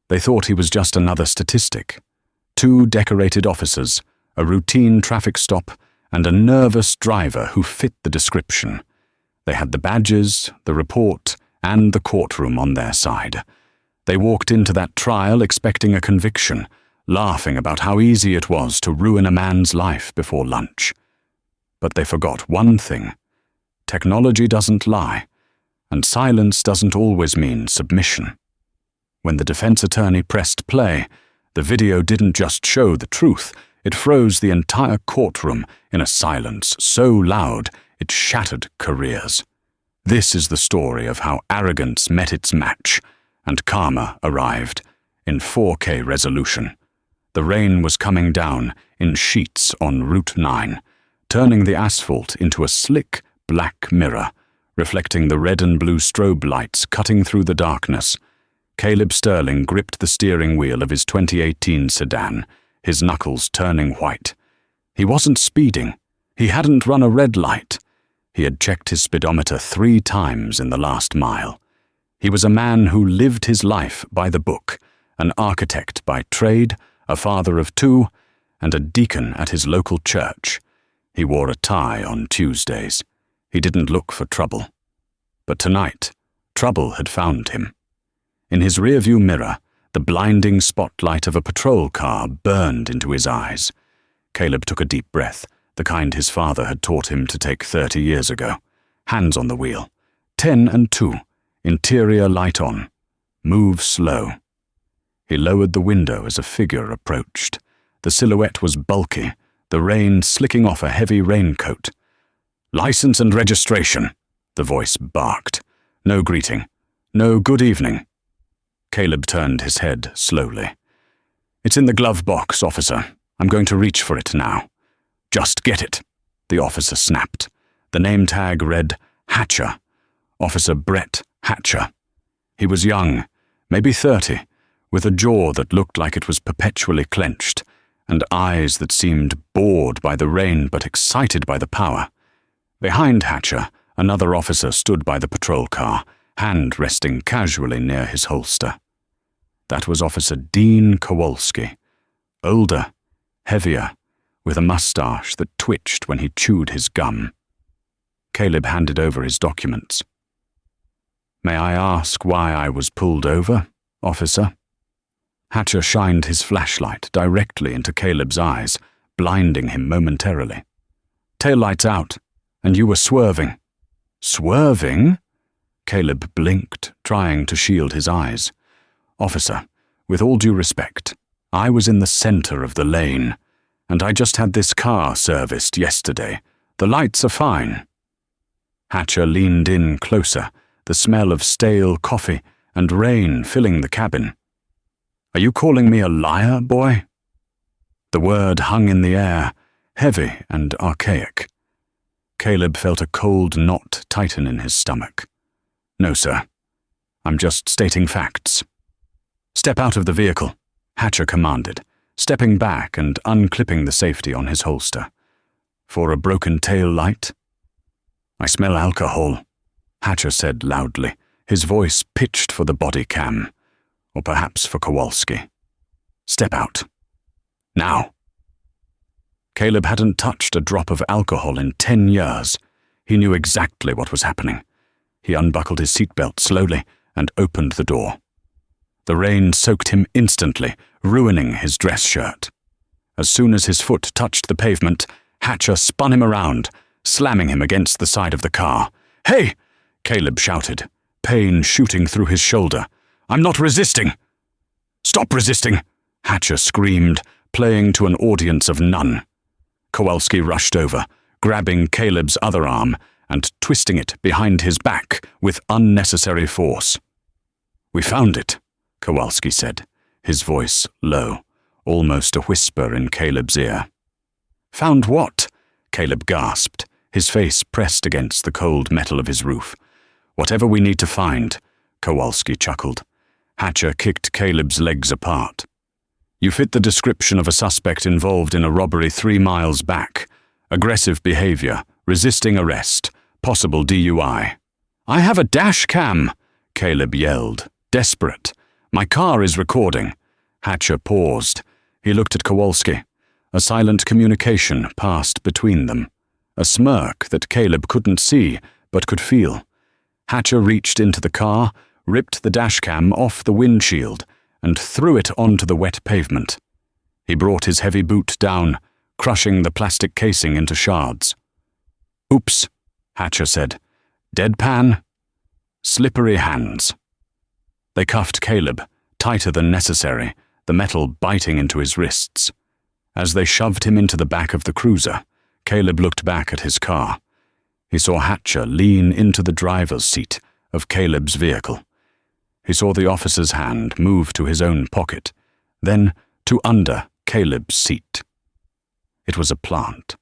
They thought he was just another statistic. 2 decorated officers, a routine traffic stop, and a nervous driver who fit the description. They had the badges, the report, and the courtroom on their side. They walked into that trial expecting a conviction, laughing about how easy it was to ruin a man's life before lunch. But they forgot one thing. Technology doesn't lie, and silence doesn't always mean submission. When the defense attorney pressed play, the video didn't just show the truth, it froze the entire courtroom in a silence so loud it shattered careers. This is the story of how arrogance met its match, and karma arrived in 4K resolution. The rain was coming down in sheets on Route 9, turning the asphalt into a slick black mirror, reflecting the red and blue strobe lights cutting through the darkness. Caleb Sterling gripped the steering wheel of his 2018 sedan, his knuckles turning white. He wasn't speeding. He hadn't run a red light. He had checked his speedometer 3 times in the last mile. He was a man who lived his life by the book, an architect by trade, a father of 2, and a deacon at his local church. He wore a tie on Tuesdays. He didn't look for trouble. But tonight, trouble had found him. In his rearview mirror, the blinding spotlight of a patrol car burned into his eyes. Caleb took a deep breath, the kind his father had taught him to take 30 years ago. Hands on the wheel. 10 and 2. Interior light on. Move slow. He lowered the window as a figure approached. The silhouette was bulky, the rain slicking off a heavy raincoat. "License and registration," the voice barked. No greeting. No good evening. Caleb turned his head slowly. "It's in the glove box, officer. I'm going to reach for it now." "Just get it," the officer snapped. The name tag read Hatcher. Officer Brett Hatcher. He was young, maybe 30, with a jaw that looked like it was perpetually clenched, and eyes that seemed bored by the rain but excited by the power. Behind Hatcher, another officer stood by the patrol car, hand resting casually near his holster. That was Officer Dean Kowalski. Older, heavier, with a mustache that twitched when he chewed his gum. Caleb handed over his documents. "May I ask why I was pulled over, officer?" Hatcher shined his flashlight directly into Caleb's eyes, blinding him momentarily. "Taillights out, and you were swerving." "Swerving?" Caleb blinked, trying to shield his eyes. "Officer, with all due respect, I was in the center of the lane, and I just had this car serviced yesterday. The lights are fine." Hatcher leaned in closer, the smell of stale coffee and rain filling the cabin. "Are you calling me a liar, boy?" The word hung in the air, heavy and archaic. Caleb felt a cold knot tighten in his stomach. "No, sir. I'm just stating facts." "Step out of the vehicle," Hatcher commanded, stepping back and unclipping the safety on his holster. "For a broken tail light?" "I smell alcohol," Hatcher said loudly, his voice pitched for the body cam, or perhaps for Kowalski. "Step out. Now." Caleb hadn't touched a drop of alcohol in 10 years. He knew exactly what was happening. He unbuckled his seatbelt slowly and opened the door. The rain soaked him instantly, ruining his dress shirt. As soon as his foot touched the pavement, Hatcher spun him around, slamming him against the side of the car. "Hey!" Caleb shouted, pain shooting through his shoulder. "I'm not resisting!" "Stop resisting!" Hatcher screamed, playing to an audience of none. Kowalski rushed over, grabbing Caleb's other arm and twisting it behind his back with unnecessary force. "We found it," Kowalski said, his voice low, almost a whisper in Caleb's ear. "Found what?" Caleb gasped, his face pressed against the cold metal of his roof. "Whatever we need to find," Kowalski chuckled. Hatcher kicked Caleb's legs apart. "You fit the description of a suspect involved in a robbery 3 miles back. Aggressive behavior, resisting arrest, possible DUI." "I have a dash cam," Caleb yelled, desperate. My car is recording." Hatcher paused. He looked at Kowalski. A silent communication passed between them. A smirk that Caleb couldn't see, but could feel. Hatcher reached into the car, ripped the dashcam off the windshield, and threw it onto the wet pavement. He brought his heavy boot down, crushing the plastic casing into shards. "Oops," Hatcher said. "Deadpan." Slippery hands. They cuffed Caleb, tighter than necessary, the metal biting into his wrists. As they shoved him into the back of the cruiser, Caleb looked back at his car. He saw Hatcher lean into the driver's seat of Caleb's vehicle. He saw the officer's hand move to his own pocket, then to under Caleb's seat. It was a plant,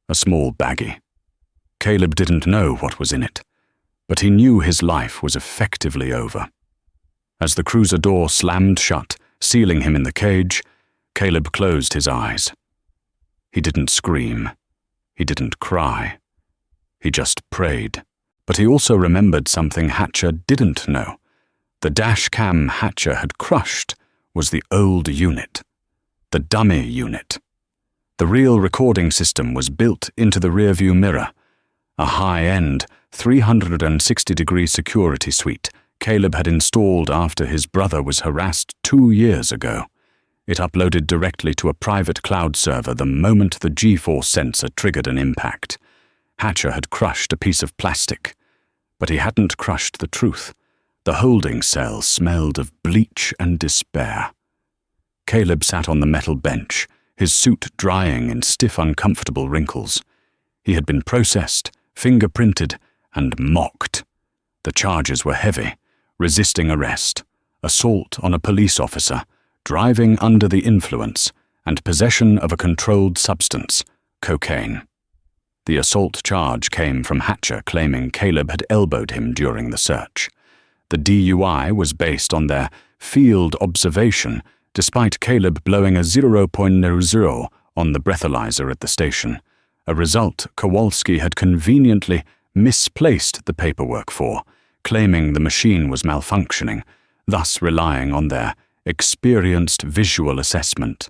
a small baggie. Caleb didn't know what was in it, but he knew his life was effectively over. As the cruiser door slammed shut, sealing him in the cage, Caleb closed his eyes. He didn't scream. He didn't cry. He just prayed. But he also remembered something Hatcher didn't know. The dash cam Hatcher had crushed was the old unit, the dummy unit. The real recording system was built into the rearview mirror, a high-end 360-degree security suite Caleb had installed after his brother was harassed 2 years ago. It uploaded directly to a private cloud server the moment the G-force sensor triggered an impact. Hatcher had crushed a piece of plastic, but he hadn't crushed the truth. The holding cell smelled of bleach and despair. Caleb sat on the metal bench, his suit drying in stiff, uncomfortable wrinkles. He had been processed, fingerprinted, and mocked. The charges were heavy: resisting arrest, assault on a police officer, driving under the influence, and possession of a controlled substance, cocaine. The assault charge came from Hatcher claiming Caleb had elbowed him during the search. The DUI was based on their field observation, despite Caleb blowing a 0.00 on the breathalyzer at the station, a result Kowalski had conveniently misplaced the paperwork for, claiming the machine was malfunctioning, thus relying on their experienced visual assessment.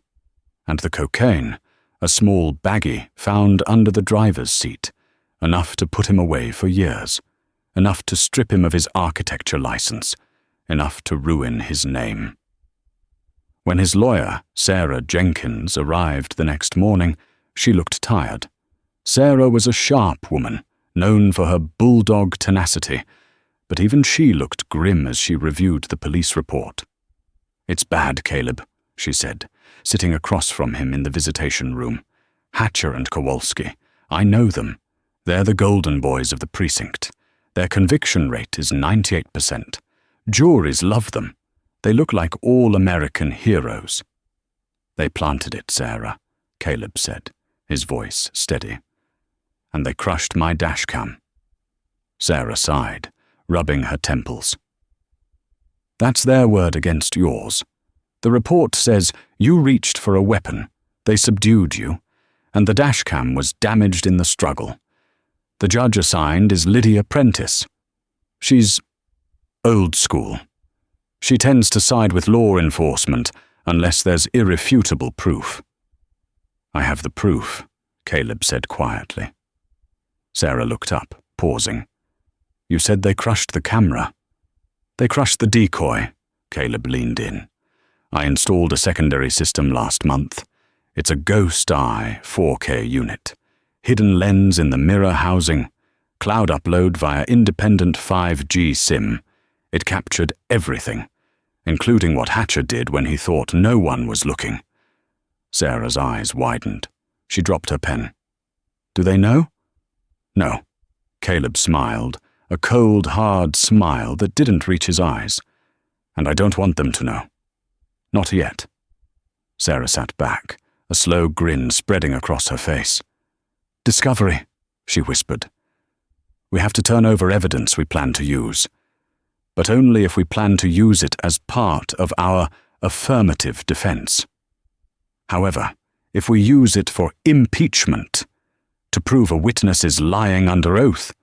And the cocaine, a small baggie found under the driver's seat, enough to put him away for years, enough to strip him of his architecture license, enough to ruin his name. When his lawyer, Sarah Jenkins, arrived the next morning, she looked tired. Sarah was a sharp woman, known for her bulldog tenacity, but even she looked grim as she reviewed the police report. "It's bad, Caleb," she said, sitting across from him in the visitation room. "Hatcher and Kowalski. I know them. They're the golden boys of the precinct. Their conviction rate is 98%. Juries love them. They look like all-American heroes." "They planted it, Sarah," Caleb said, his voice steady. "And they crushed my dashcam." Sarah sighed, rubbing her temples. "That's their word against yours. The report says you reached for a weapon, they subdued you, and the dashcam was damaged in the struggle. The judge assigned is Lydia Prentice. She's old school. She tends to side with law enforcement unless there's irrefutable proof." "I have the proof," Caleb said quietly. Sarah looked up, pausing. "You said they crushed the camera." "They crushed the decoy," Caleb leaned in. "I installed a secondary system last month. It's a Ghost Eye 4K unit. Hidden lens in the mirror housing. Cloud upload via independent 5G SIM. It captured everything, including what Hatcher did when he thought no one was looking." Sarah's eyes widened. She dropped her pen. "Do they know?" "No." Caleb smiled, a cold, hard smile that didn't reach his eyes. "And I don't want them to know. Not yet." Sarah sat back, a slow grin spreading across her face. "Discovery," she whispered. "We have to turn over evidence we plan to use, but only if we plan to use it as part of our affirmative defense. However, if we use it for impeachment, to prove a witness is lying under oath,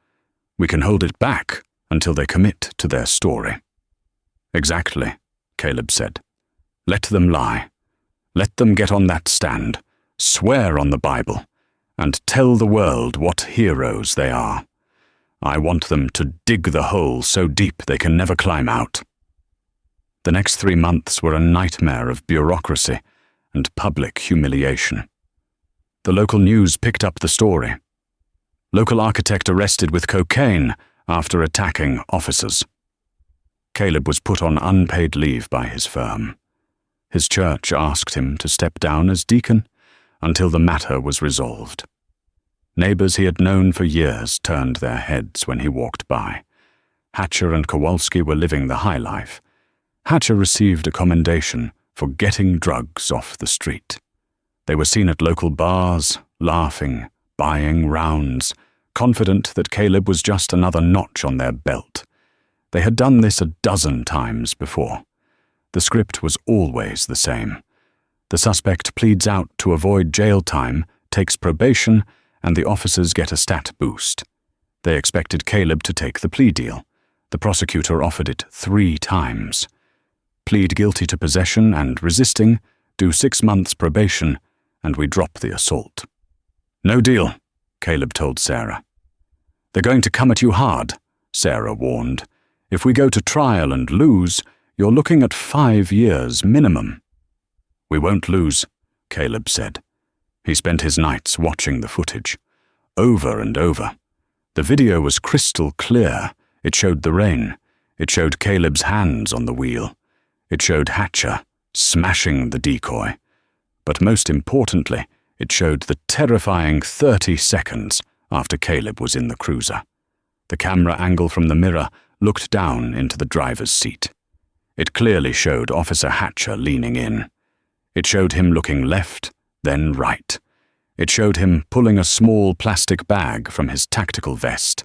we can hold it back until they commit to their story." "Exactly," Caleb said. "Let them lie. Let them get on that stand, swear on the Bible, and tell the world what heroes they are. I want them to dig the hole so deep they can never climb out." The next 3 months were a nightmare of bureaucracy and public humiliation. The local news picked up the story. Local architect arrested with cocaine after attacking officers. Caleb was put on unpaid leave by his firm. His church asked him to step down as deacon until the matter was resolved. Neighbors he had known for years turned their heads when he walked by. Hatcher and Kowalski were living the high life. Hatcher received a commendation for getting drugs off the street. They were seen at local bars, laughing, buying rounds, confident that Caleb was just another notch on their belt. They had done this a dozen times before. The script was always the same. The suspect pleads out to avoid jail time, takes probation, and the officers get a stat boost. They expected Caleb to take the plea deal. The prosecutor offered it 3 times. Plead guilty to possession and resisting, do 6 months probation, and we drop the assault. "No deal," Caleb told Sarah. "They're going to come at you hard," Sarah warned. "If we go to trial and lose, you're looking at 5 years minimum." "We won't lose," Caleb said. He spent his nights watching the footage, over and over. The video was crystal clear. It showed the rain. It showed Caleb's hands on the wheel. It showed Hatcher smashing the decoy. But most importantly, it showed the terrifying 30 seconds after Caleb was in the cruiser. The camera angle from the mirror looked down into the driver's seat. It clearly showed Officer Hatcher leaning in. It showed him looking left, then right. It showed him pulling a small plastic bag from his tactical vest.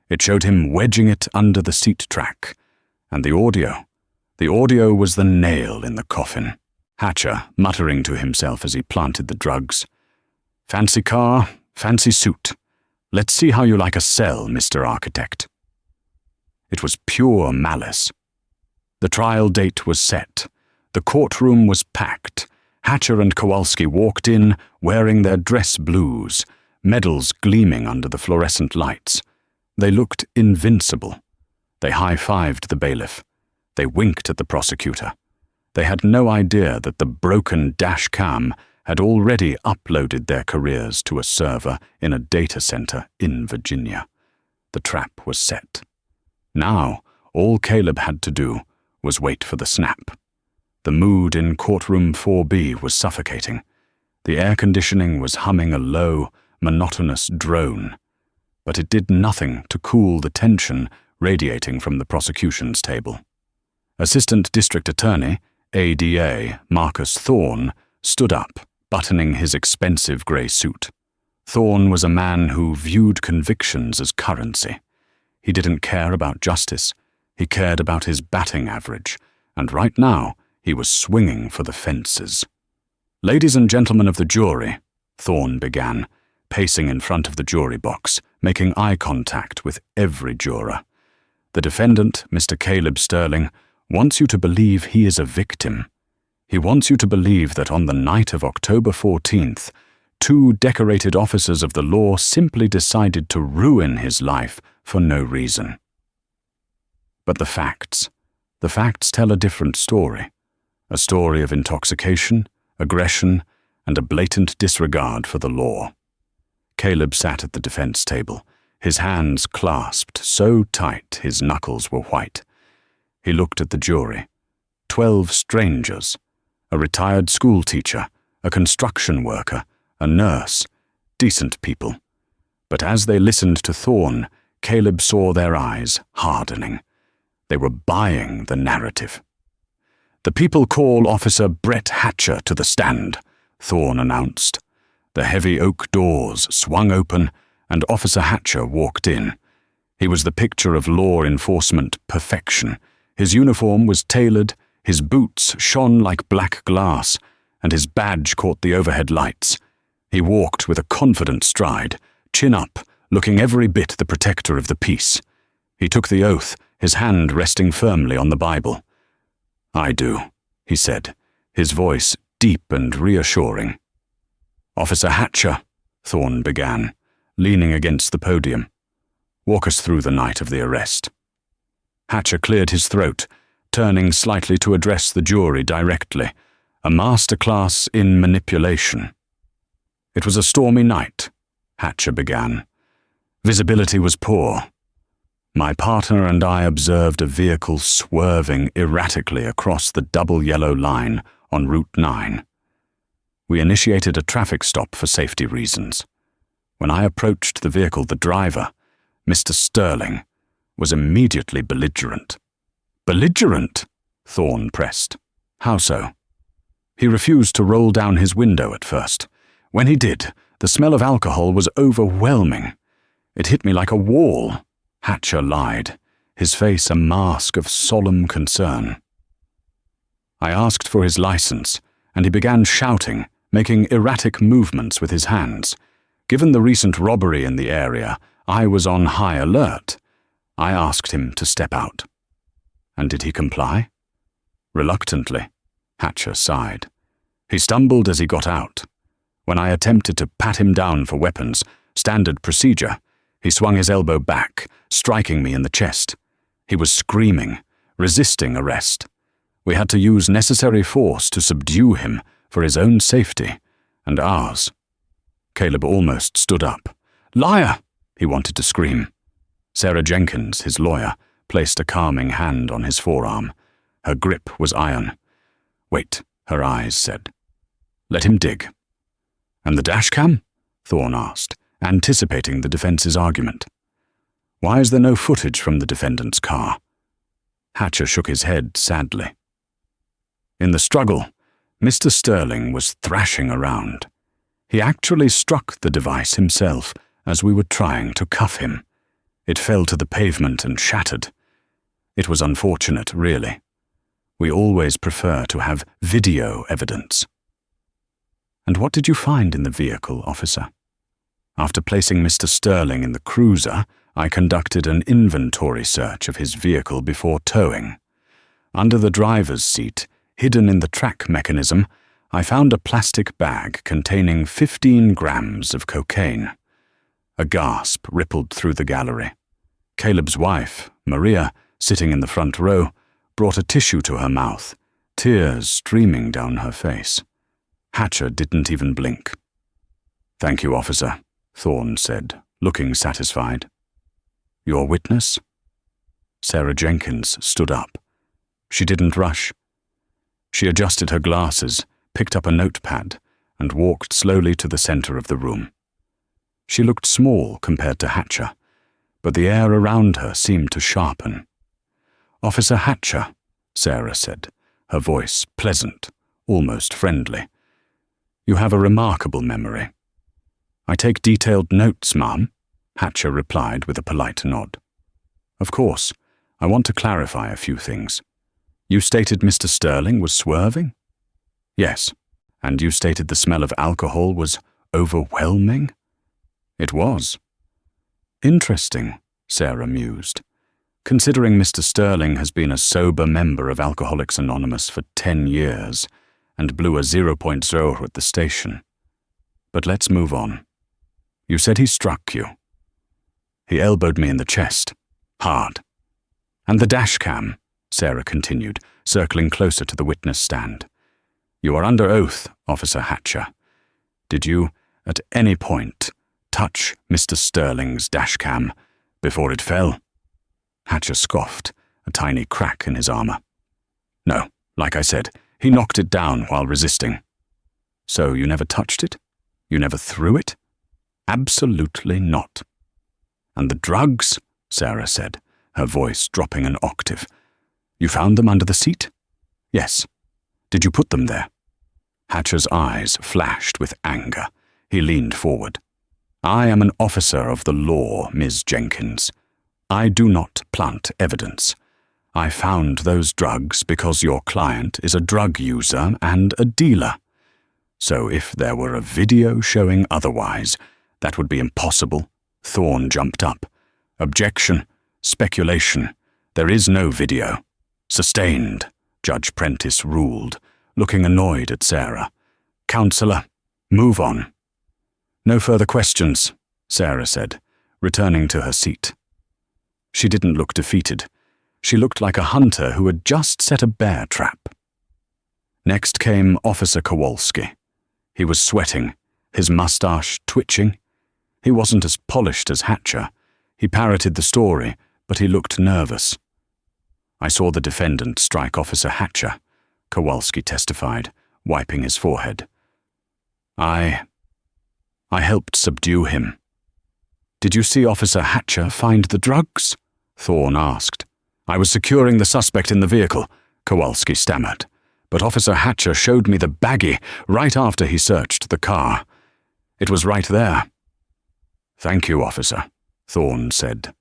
It showed him wedging it under the seat track. And the audio was the nail in the coffin. Hatcher muttering to himself as he planted the drugs. "Fancy car, fancy suit. Let's see how you like a cell, Mr. Architect." It was pure malice. The trial date was set. The courtroom was packed. Hatcher and Kowalski walked in wearing their dress blues, medals gleaming under the fluorescent lights. They looked invincible. They high-fived the bailiff. They winked at the prosecutor. They had no idea that the broken dash cam had already uploaded their careers to a server in a data center in Virginia. The trap was set. Now, all Caleb had to do was wait for the snap. The mood in courtroom 4B was suffocating. The air conditioning was humming a low, monotonous drone. But it did nothing to cool the tension radiating from the prosecution's table. Assistant District Attorney, ADA Marcus Thorne, stood up, buttoning his expensive grey suit. Thorne was a man who viewed convictions as currency. He didn't care about justice. He cared about his batting average, and right now he was swinging for the fences. "Ladies and gentlemen of the jury," Thorne began, pacing in front of the jury box, making eye contact with every juror. "The defendant, Mr. Caleb Sterling, wants you to believe he is a victim. He wants you to believe that on the night of October 14th, 2 decorated officers of the law simply decided to ruin his life for no reason." But the facts tell a different story. A story of intoxication, aggression, and a blatant disregard for the law. Caleb sat at the defense table, his hands clasped so tight his knuckles were white. He looked at the jury. 12 strangers, a retired school teacher, a construction worker, a nurse, decent people. But as they listened to Thorne, Caleb saw their eyes hardening. They were buying the narrative. "The people call Officer Brett Hatcher to the stand," Thorne announced. The heavy oak doors swung open, and Officer Hatcher walked in. He was the picture of law enforcement perfection. His uniform was tailored, his boots shone like black glass, and his badge caught the overhead lights. He walked with a confident stride, chin up, looking every bit the protector of the peace. He took the oath, his hand resting firmly on the Bible. "I do," he said, his voice deep and reassuring. "Officer Hatcher," Thorne began, leaning against the podium. "Walk us through the night of the arrest." Hatcher cleared his throat, turning slightly to address the jury directly, a masterclass in manipulation. "It was a stormy night," Hatcher began. "Visibility was poor. My partner and I observed a vehicle swerving erratically across the double yellow line on Route 9. We initiated a traffic stop for safety reasons. When I approached the vehicle, the driver, Mr. Sterling, was immediately belligerent." "Belligerent?" Thorne pressed. "How so?" "He refused to roll down his window at first. When he did, the smell of alcohol was overwhelming. It hit me like a wall." Hatcher lied, his face a mask of solemn concern. "I asked for his license, and he began shouting, making erratic movements with his hands. Given the recent robbery in the area, I was on high alert. I asked him to step out." "And did he comply?" "Reluctantly," Hatcher sighed. "He stumbled as he got out. When I attempted to pat him down for weapons, standard procedure, he swung his elbow back, striking me in the chest. He was screaming, resisting arrest. We had to use necessary force to subdue him for his own safety and ours." Caleb almost stood up. "Liar!" he wanted to scream. Sarah Jenkins, his lawyer, placed a calming hand on his forearm. Her grip was iron. "Wait," her eyes said. "Let him dig." "And the dashcam?" Thorne asked, anticipating the defense's argument. "Why is there no footage from the defendant's car?" Hatcher shook his head sadly. "In the struggle, Mr. Sterling was thrashing around. He actually struck the device himself as we were trying to cuff him. It fell to the pavement and shattered. It was unfortunate, really. We always prefer to have video evidence." "And what did you find in the vehicle, officer?" "After placing Mr. Sterling in the cruiser, I conducted an inventory search of his vehicle before towing. Under the driver's seat, hidden in the track mechanism, I found a plastic bag containing 15 grams of cocaine." A gasp rippled through the gallery. Caleb's wife, Maria, sitting in the front row, brought a tissue to her mouth, tears streaming down her face. Hatcher didn't even blink. "Thank you, officer," Thorne said, looking satisfied. "Your witness?" Sarah Jenkins stood up. She didn't rush. She adjusted her glasses, picked up a notepad, and walked slowly to the center of the room. She looked small compared to Hatcher, but the air around her seemed to sharpen. "Officer Hatcher," Sarah said, her voice pleasant, almost friendly. "You have a remarkable memory." "I take detailed notes, ma'am," Hatcher replied with a polite nod. "Of course, I want to clarify a few things. You stated Mr. Sterling was swerving?" "Yes. And you stated the smell of alcohol was overwhelming?" "It was." "Interesting," Sarah mused. "Considering Mr. Sterling has been a sober member of Alcoholics Anonymous for 10 years and blew a 0.0 at the station. But let's move on. You said he struck you." "He elbowed me in the chest. Hard." "And the dash cam," Sarah continued, circling closer to the witness stand. "You are under oath, Officer Hatcher. Did you, at any point, touch Mr. Sterling's dashcam before it fell?" Hatcher scoffed, a tiny crack in his armor. "No, like I said, he knocked it down while resisting." "So you never touched it? You never threw it?" "Absolutely not." "And the drugs?" Sarah said, her voice dropping an octave. "You found them under the seat?" "Yes." "Did you put them there?" Hatcher's eyes flashed with anger. He leaned forward. "I am an officer of the law, Ms. Jenkins. I do not plant evidence. I found those drugs because your client is a drug user and a dealer. So if there were a video showing otherwise, that would be impossible." Thorne jumped up. "Objection. Speculation. There is no video." "Sustained," Judge Prentice ruled, looking annoyed at Sarah. "Counselor, move on." "No further questions," Sarah said, returning to her seat. She didn't look defeated. She looked like a hunter who had just set a bear trap. Next came Officer Kowalski. He was sweating, his mustache twitching. He wasn't as polished as Hatcher. He parroted the story, but he looked nervous. "I saw the defendant strike Officer Hatcher," Kowalski testified, wiping his forehead. I helped subdue him." "Did you see Officer Hatcher find the drugs?" Thorne asked. "I was securing the suspect in the vehicle," Kowalski stammered. "But Officer Hatcher showed me the baggie right after he searched the car. It was right there." "Thank you, officer," Thorne said.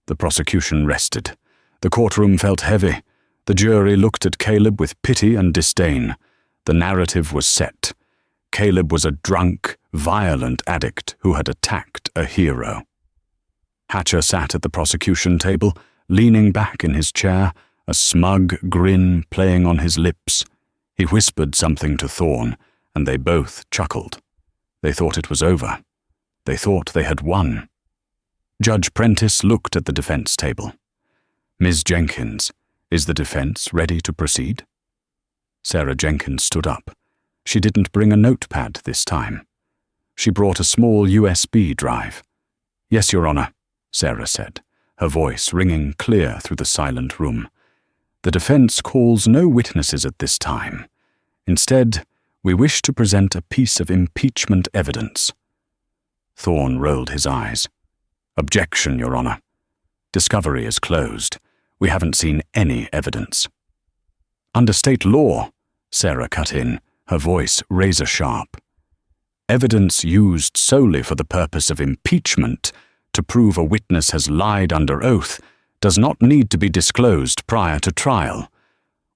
The prosecution rested. The courtroom felt heavy. The jury looked at Caleb with pity and disdain. The narrative was set. Caleb was a drunk, violent addict who had attacked a hero. Hatcher sat at the prosecution table, leaning back in his chair, a smug grin playing on his lips. He whispered something to Thorne, and they both chuckled. They thought it was over. They thought they had won. Judge Prentice looked at the defense table. "Ms. Jenkins, is the defense ready to proceed?" Sarah Jenkins stood up. She didn't bring a notepad this time. She brought a small USB drive. "Yes, Your Honor," Sarah said, her voice ringing clear through the silent room. "The defense calls no witnesses at this time. Instead, we wish to present a piece of impeachment evidence." Thorne rolled his eyes. "Objection, Your Honor. Discovery is closed. We haven't seen any evidence." "Under state law," Sarah cut in, her voice razor-sharp. "Evidence used solely for the purpose of impeachment, to prove a witness has lied under oath, does not need to be disclosed prior to trial.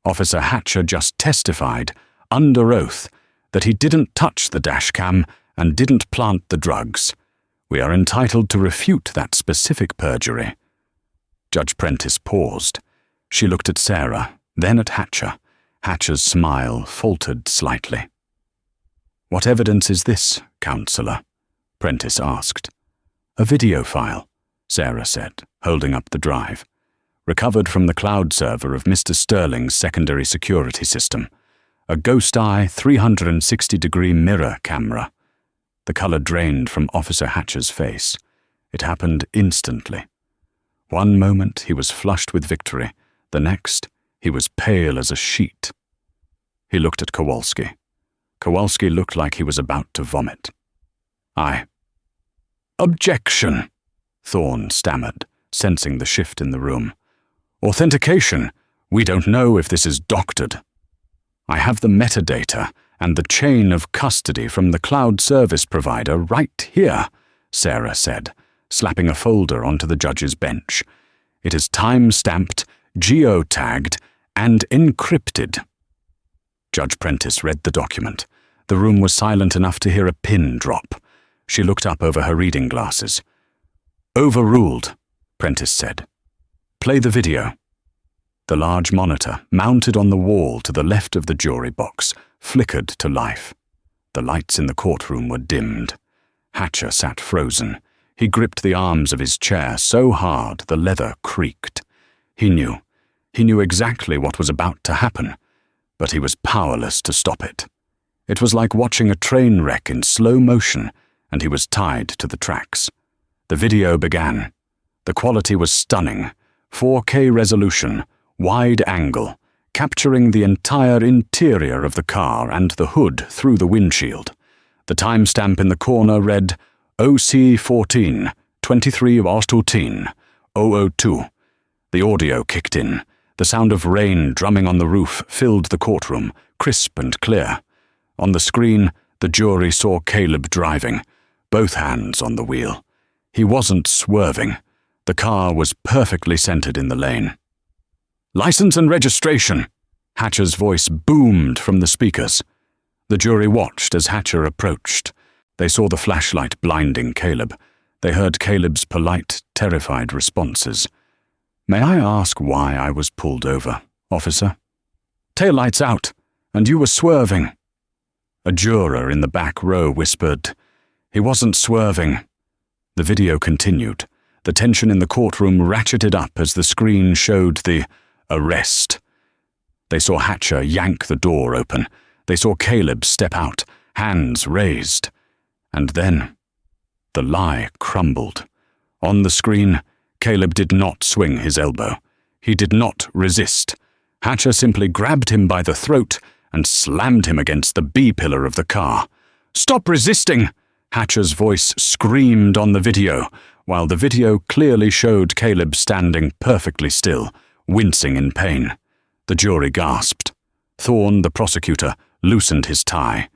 Officer Hatcher just testified, under oath, that he didn't touch the dashcam and didn't plant the drugs. We are entitled to refute that specific perjury." Judge Prentice paused. She looked at Sarah, then at Hatcher. Hatcher's smile faltered slightly. "What evidence is this, Counselor?" Prentice asked. "A video file," Sarah said, holding up the drive. "Recovered from the cloud server of Mr. Sterling's secondary security system. A ghost-eye 360-degree mirror camera." The color drained from Officer Hatcher's face. It happened instantly. One moment he was flushed with victory. The next, he was pale as a sheet. He looked at Kowalski. Kowalski looked like he was about to vomit. "Objection," Thorne stammered, sensing the shift in the room. "Authentication. We don't know if this is doctored." "I have the metadata and the chain of custody from the cloud service provider right here," Sarah said, slapping a folder onto the judge's bench. "It is time-stamped, geotagged, and encrypted." Judge Prentice read the document. The room was silent enough to hear a pin drop. She looked up over her reading glasses. "Overruled," Prentice said. "Play the video." The large monitor, mounted on the wall to the left of the jury box, flickered to life. The lights in the courtroom were dimmed. Hatcher sat frozen. He gripped the arms of his chair so hard the leather creaked. He knew exactly what was about to happen, but he was powerless to stop it. It was like watching a train wreck in slow motion, and he was tied to the tracks. The video began. The quality was stunning. 4K resolution, wide angle, capturing the entire interior of the car and the hood through the windshield. The timestamp in the corner read OC14, 23 Austaltin, 002. The audio kicked in. The sound of rain drumming on the roof filled the courtroom, crisp and clear. On the screen, the jury saw Caleb driving, both hands on the wheel. He wasn't swerving. The car was perfectly centered in the lane. "License and registration!" Hatcher's voice boomed from the speakers. The jury watched as Hatcher approached. They saw the flashlight blinding Caleb. They heard Caleb's polite, terrified responses. "May I ask why I was pulled over, officer?" taillights out, and you were swerving." A juror in the back row whispered, "He wasn't swerving." The video continued. The tension in the courtroom ratcheted up as the screen showed the arrest. They saw Hatcher yank the door open. They saw Caleb step out, hands raised. And then the lie crumbled. On the screen, Caleb did not swing his elbow. He did not resist. Hatcher simply grabbed him by the throat and slammed him against the B-pillar of the car. "Stop resisting!" Hatcher's voice screamed on the video, while the video clearly showed Caleb standing perfectly still, wincing in pain. The jury gasped. Thorne, the prosecutor, loosened his tie.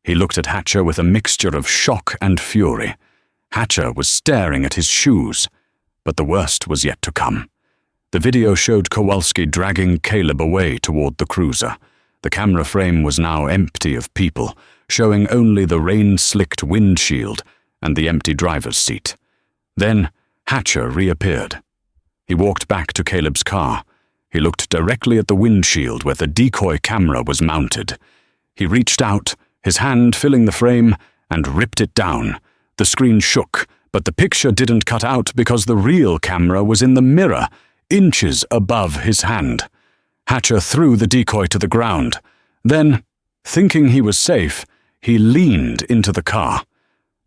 He looked at Hatcher with a mixture of shock and fury. Hatcher was staring at his shoes, but the worst was yet to come. The video showed Kowalski dragging Caleb away toward the cruiser. The camera frame was now empty of people, showing only the rain-slicked windshield and the empty driver's seat. Then Hatcher reappeared. He walked back to Caleb's car. He looked directly at the windshield where the decoy camera was mounted. He reached out, his hand filling the frame, and ripped it down. The screen shook, but the picture didn't cut out because the real camera was in the mirror, inches above his hand. Hatcher threw the decoy to the ground. Then, thinking he was safe, he leaned into the car.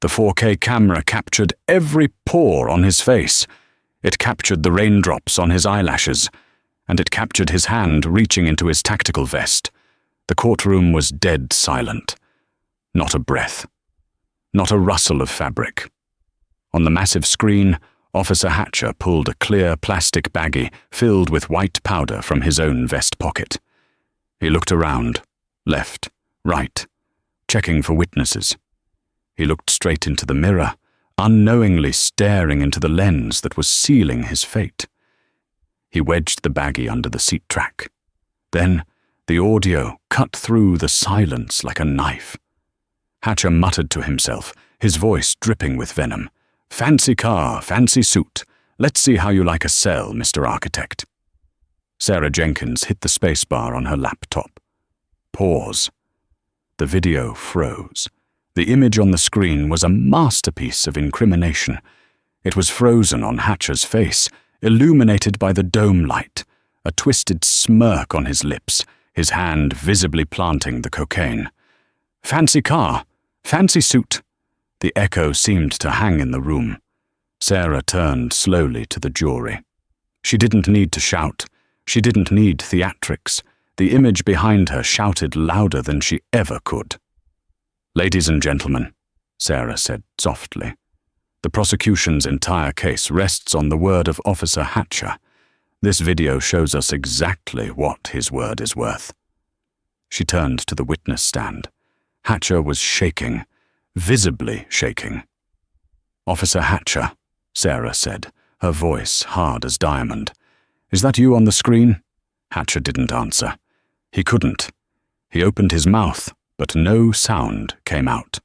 The 4K camera captured every pore on his face. It captured the raindrops on his eyelashes, and it captured his hand reaching into his tactical vest. The courtroom was dead silent. Not a breath. Not a rustle of fabric. On the massive screen, Officer Hatcher pulled a clear plastic baggie filled with white powder from his own vest pocket. He looked around, left, right, checking for witnesses. He looked straight into the mirror, unknowingly staring into the lens that was sealing his fate. He wedged the baggie under the seat track. Then the audio cut through the silence like a knife. Hatcher muttered to himself, his voice dripping with venom. "Fancy car, fancy suit. Let's see how you like a cell, Mr. Architect." Sarah Jenkins hit the spacebar on her laptop. Pause. The video froze. The image on the screen was a masterpiece of incrimination. It was frozen on Hatcher's face, illuminated by the dome light, a twisted smirk on his lips, his hand visibly planting the cocaine. "Fancy car, fancy suit." The echo seemed to hang in the room. Sarah turned slowly to the jury. She didn't need to shout. She didn't need theatrics. The image behind her shouted louder than she ever could. "Ladies and gentlemen," Sarah said softly, "the prosecution's entire case rests on the word of Officer Hatcher. This video shows us exactly what his word is worth." She turned to the witness stand. Hatcher was shaking, visibly shaking. "Officer Hatcher," Sarah said, her voice hard as diamond. "Is that you on the screen?" Hatcher didn't answer. He couldn't. He opened his mouth, but no sound came out.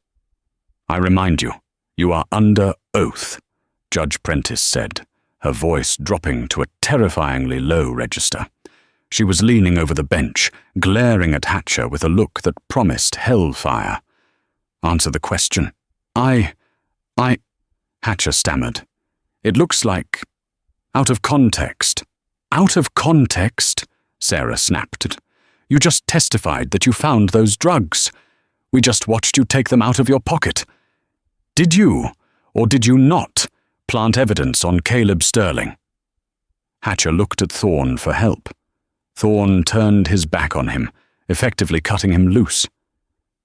"I remind you, you are under oath," Judge Prentice said, her voice dropping to a terrifyingly low register. She was leaning over the bench, glaring at Hatcher with a look that promised hellfire. "Answer the question." I, Hatcher stammered. "It looks like... out of context." "Out of context?" Sarah snapped. "You just testified that you found those drugs. We just watched you take them out of your pocket. Did you, or did you not, plant evidence on Caleb Sterling?" Hatcher looked at Thorne for help. Thorne turned his back on him, effectively cutting him loose.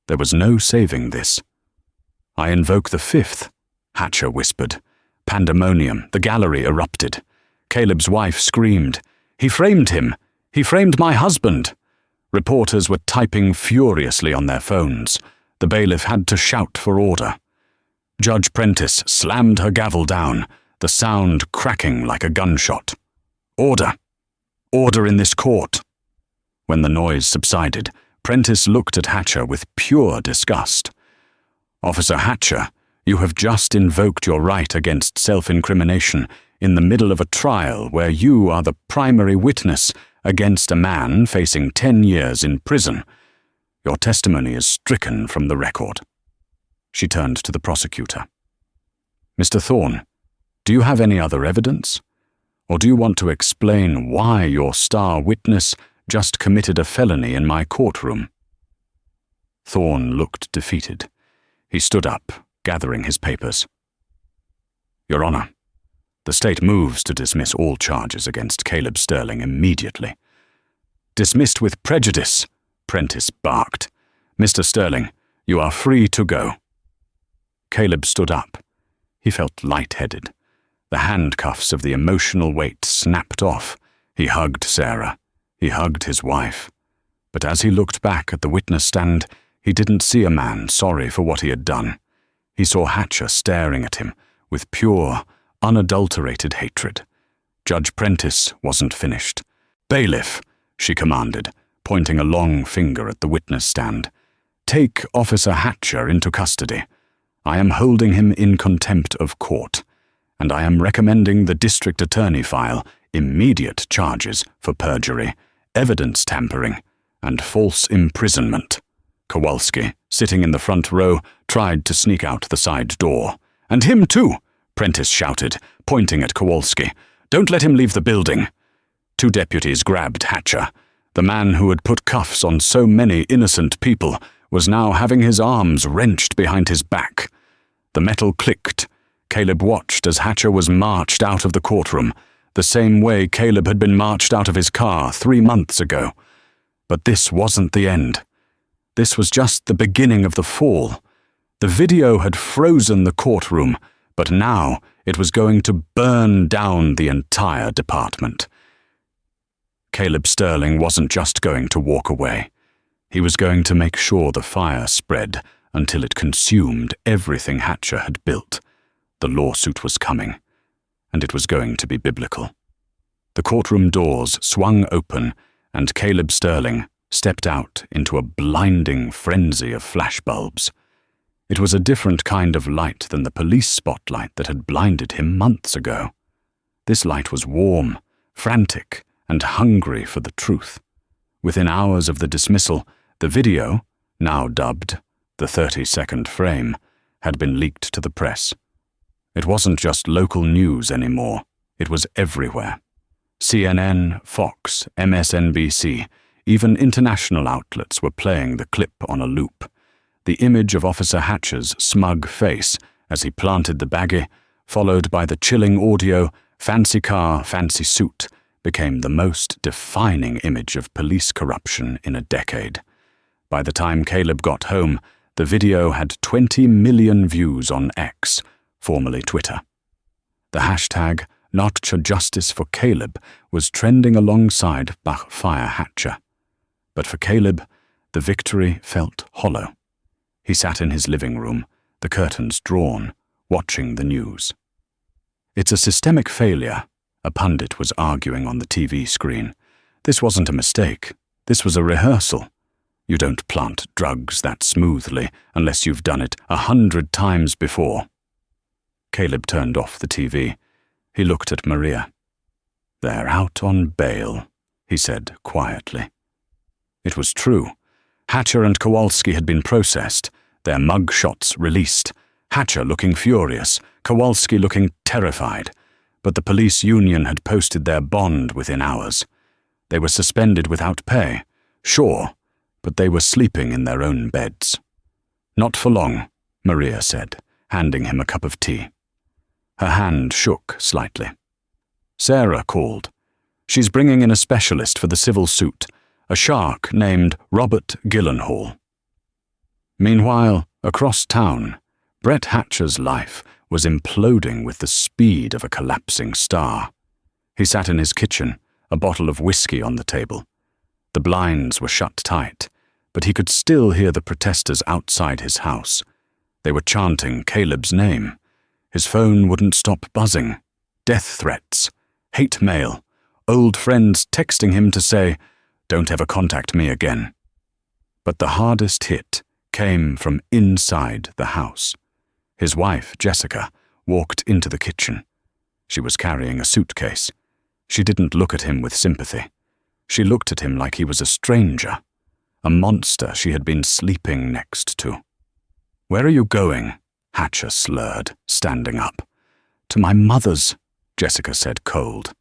There was no saving this. "I invoke the fifth," Hatcher whispered. Pandemonium, the gallery erupted. Caleb's wife screamed. "He framed him! He framed my husband!" Reporters were typing furiously on their phones. The bailiff had to shout for order. Judge Prentice slammed her gavel down, the sound cracking like a gunshot. "Order! Order in this court!" When the noise subsided, Prentice looked at Hatcher with pure disgust. "Officer Hatcher, you have just invoked your right against self-incrimination in the middle of a trial where you are the primary witness against a man facing 10 years in prison. Your testimony is stricken from the record." She turned to the prosecutor. "Mr. Thorne, do you have any other evidence? Or do you want to explain why your star witness just committed a felony in my courtroom?" Thorne looked defeated. He stood up, gathering his papers. "Your Honor, the state moves to dismiss all charges against Caleb Sterling immediately." "Dismissed with prejudice," Prentice barked. "Mr. Sterling, you are free to go." Caleb stood up. He felt lightheaded. The handcuffs of the emotional weight snapped off. He hugged Sarah. He hugged his wife. But as he looked back at the witness stand, he didn't see a man sorry for what he had done. He saw Hatcher staring at him with pure, unadulterated hatred. Judge Prentice wasn't finished. "Bailiff," she commanded, pointing a long finger at the witness stand. "Take Officer Hatcher into custody. I am holding him in contempt of court, and I am recommending the district attorney file immediate charges for perjury, evidence tampering, and false imprisonment." Kowalski, sitting in the front row, tried to sneak out the side door. "And him too," Prentice shouted, pointing at Kowalski. "Don't let him leave the building." Two deputies grabbed Hatcher. The man who had put cuffs on so many innocent people was now having his arms wrenched behind his back. The metal clicked. Caleb watched as Hatcher was marched out of the courtroom, the same way Caleb had been marched out of his car 3 months ago. But this wasn't the end. This was just the beginning of the fall. The video had frozen the courtroom, but now it was going to burn down the entire department. Caleb Sterling wasn't just going to walk away. He was going to make sure the fire spread until it consumed everything Hatcher had built. The lawsuit was coming, and it was going to be biblical. The courtroom doors swung open, and Caleb Sterling stepped out into a blinding frenzy of flashbulbs. It was a different kind of light than the police spotlight that had blinded him months ago. This light was warm, frantic, and hungry for the truth. Within hours of the dismissal, the video, now dubbed the 30-second frame, had been leaked to the press. It wasn't just local news anymore. It was everywhere. CNN, Fox, MSNBC, even international outlets were playing the clip on a loop. The image of Officer Hatcher's smug face as he planted the baggie, followed by the chilling audio, "Fancy car, fancy suit," became the most defining image of police corruption in a decade. By the time Caleb got home, the video had 20 million views on X, formerly Twitter. The hashtag #NotChaJustice for Caleb was trending alongside Fire Hatcher. But for Caleb, the victory felt hollow. He sat in his living room, the curtains drawn, watching the news. "It's a systemic failure," a pundit was arguing on the TV screen. "This wasn't a mistake. This was a rehearsal. You don't plant drugs that smoothly unless you've done it 100 times before." Caleb turned off the TV. He looked at Maria. "They're out on bail," he said quietly. It was true. Hatcher and Kowalski had been processed, their mug shots released, Hatcher looking furious, Kowalski looking terrified. But the police union had posted their bond within hours. They were suspended without pay, sure, but they were sleeping in their own beds. "Not for long," Maria said, handing him a cup of tea. Her hand shook slightly. Sarah called. "She's bringing in a specialist for the civil suit, a shark named Robert Gyllenhaal." Meanwhile, across town, Brett Hatcher's life was imploding with the speed of a collapsing star. He sat in his kitchen, a bottle of whiskey on the table. The blinds were shut tight, but he could still hear the protesters outside his house. They were chanting Caleb's name. His phone wouldn't stop buzzing. Death threats, hate mail, old friends texting him to say, "Don't ever contact me again." But the hardest hit came from inside the house. His wife, Jessica, walked into the kitchen. She was carrying a suitcase. She didn't look at him with sympathy. She looked at him like he was a stranger, a monster she had been sleeping next to. "Where are you going?" Hatcher slurred, standing up. "To my mother's," Jessica said cold.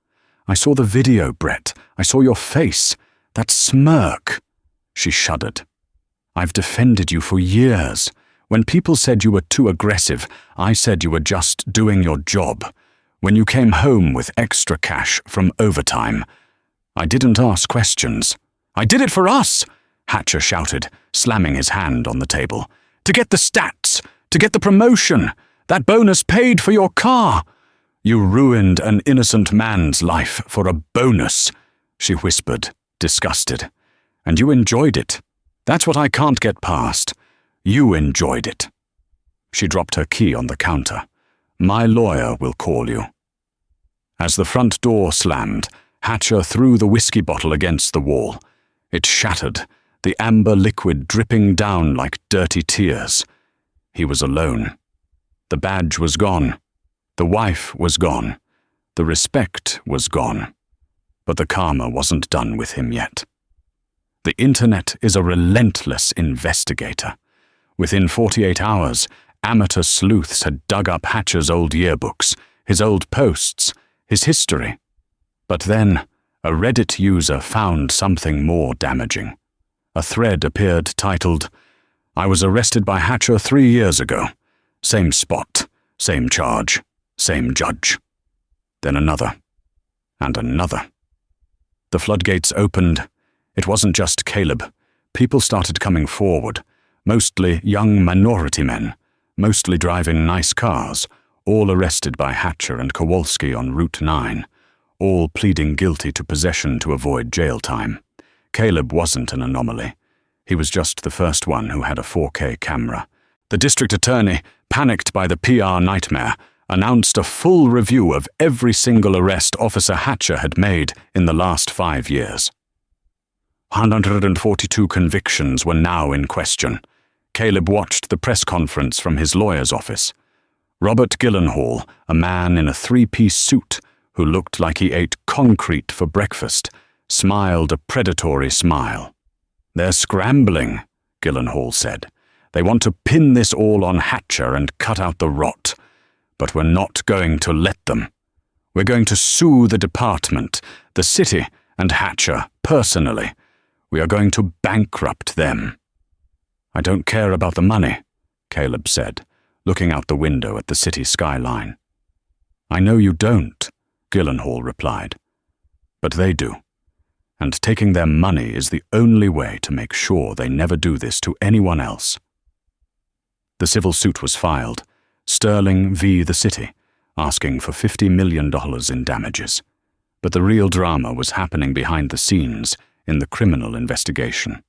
"I saw the video, Brett. I saw your face. That smirk." She shuddered. "I've defended you for years. When people said you were too aggressive, I said you were just doing your job. When you came home with extra cash from overtime, I didn't ask questions." "I did it for us!" Hatcher shouted, slamming his hand on the table. "To get the stats! To get the promotion! That bonus paid for your car! You ruined an innocent man's life for a bonus," she whispered, disgusted. "And you enjoyed it. That's what I can't get past. You enjoyed it." She dropped her key on the counter. "My lawyer will call you." As the front door slammed, Hatcher threw the whiskey bottle against the wall. It shattered, the amber liquid dripping down like dirty tears. He was alone. The badge was gone. The wife was gone. The respect was gone. But the karma wasn't done with him yet. The internet is a relentless investigator. Within 48 hours, amateur sleuths had dug up Hatcher's old yearbooks, his old posts, his history. But then, a Reddit user found something more damaging. A thread appeared titled, "I was arrested by Hatcher 3 years ago. Same spot, same charge, same judge." Then another, and another. The floodgates opened. It wasn't just Caleb. People started coming forward, mostly young minority men, mostly driving nice cars, all arrested by Hatcher and Kowalski on Route 9, all pleading guilty to possession to avoid jail time. Caleb wasn't an anomaly. He was just the first one who had a 4K camera. The district attorney, panicked by the PR nightmare, announced a full review of every single arrest Officer Hatcher had made in the last 5 years. 142 convictions were now in question. Caleb watched the press conference from his lawyer's office. Robert Gyllenhaal, a man in a 3-piece suit who looked like he ate concrete for breakfast, smiled a predatory smile. "They're scrambling," Gyllenhaal said. "They want to pin this all on Hatcher and cut out the rot. But we're not going to let them. We're going to sue the department, the city, and Hatcher personally. We are going to bankrupt them." "I don't care about the money," Caleb said, looking out the window at the city skyline. "I know you don't," Gyllenhaal replied. "But they do. And taking their money is the only way to make sure they never do this to anyone else." The civil suit was filed, Sterling v. the city, asking for $50 million in damages. But the real drama was happening behind the scenes in the criminal investigation.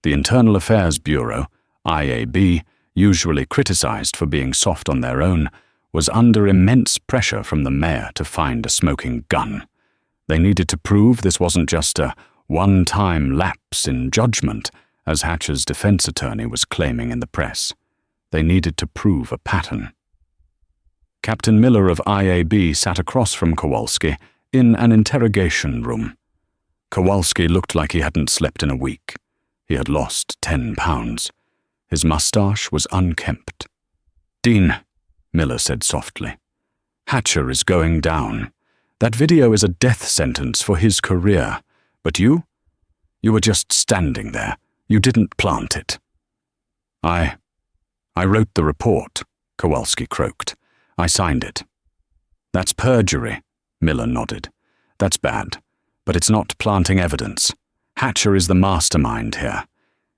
The Internal Affairs Bureau, IAB, usually criticized for being soft on their own, was under immense pressure from the mayor to find a smoking gun. They needed to prove this wasn't just a one-time lapse in judgment, as Hatcher's defense attorney was claiming in the press. They needed to prove a pattern. Captain Miller of IAB sat across from Kowalski in an interrogation room. Kowalski looked like he hadn't slept in a week. He had lost 10 pounds. His mustache was unkempt. "Dean," Miller said softly, "Hatcher is going down. That video is a death sentence for his career. But you were just standing there. You didn't plant it." I wrote the report," Kowalski croaked. "I signed it." "That's perjury," Miller nodded. "That's bad, but it's not planting evidence. Hatcher is the mastermind here.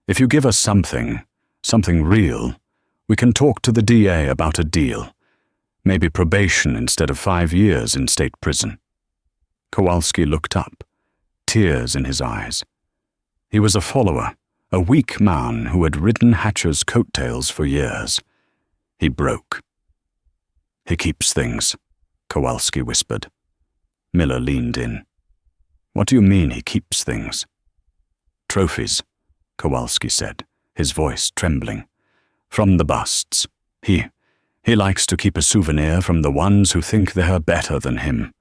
If you give us something real, we can talk to the DA about a deal. Maybe probation instead of 5 years in state prison." Kowalski looked up, tears in his eyes. He was a follower, a weak man who had ridden Hatcher's coattails for years. He broke. "He keeps things," Kowalski whispered. Miller leaned in. "What do you mean he keeps things?" "Trophies," Kowalski said, his voice trembling. "From the busts. He likes to keep a souvenir from the ones who think they're better than him.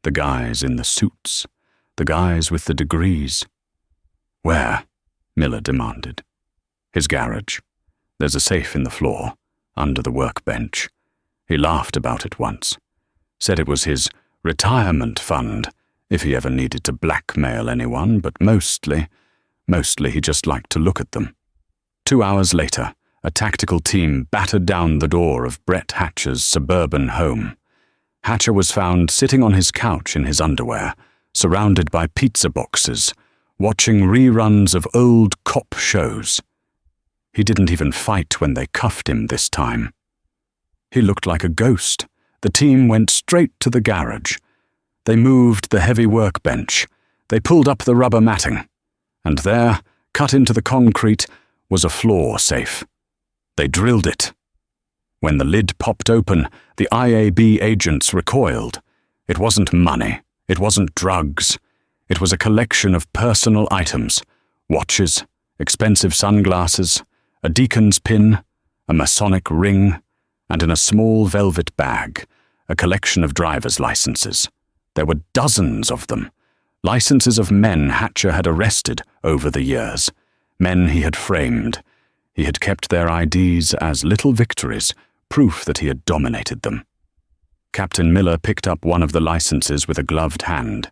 The guys in the suits, the guys with the degrees. "Where?" Miller demanded. "His garage. There's a safe in the floor, under the workbench. He laughed about it once. Said it was his retirement fund, if he ever needed to blackmail anyone, but mostly he just liked to look at them." 2 hours later, a tactical team battered down the door of Brett Hatcher's suburban home. Hatcher was found sitting on his couch in his underwear, surrounded by pizza boxes, watching reruns of old cop shows. He didn't even fight when they cuffed him this time. He looked like a ghost. The team went straight to the garage. They moved the heavy workbench. They pulled up the rubber matting. And there, cut into the concrete, was a floor safe. They drilled it. When the lid popped open, the IAB agents recoiled. It wasn't money. It wasn't drugs. It was a collection of personal items: watches, expensive sunglasses, a deacon's pin, a Masonic ring, and in a small velvet bag, a collection of driver's licenses. There were dozens of them. Licenses of men Hatcher had arrested over the years. Men he had framed. He had kept their IDs as little victories, proof that he had dominated them. Captain Miller picked up one of the licenses with a gloved hand.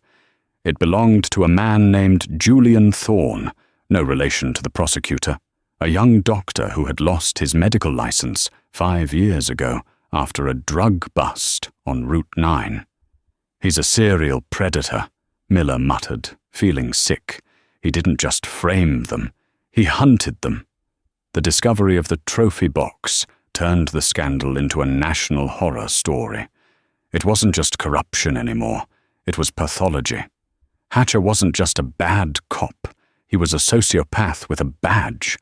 It belonged to a man named Julian Thorne, no relation to the prosecutor, a young doctor who had lost his medical license 5 years ago after a drug bust on Route 9. "He's a serial predator," Miller muttered, feeling sick. He didn't just frame them, he hunted them. The discovery of the trophy box turned the scandal into a national horror story. It wasn't just corruption anymore, it was pathology. Hatcher wasn't just a bad cop, he was a sociopath with a badge.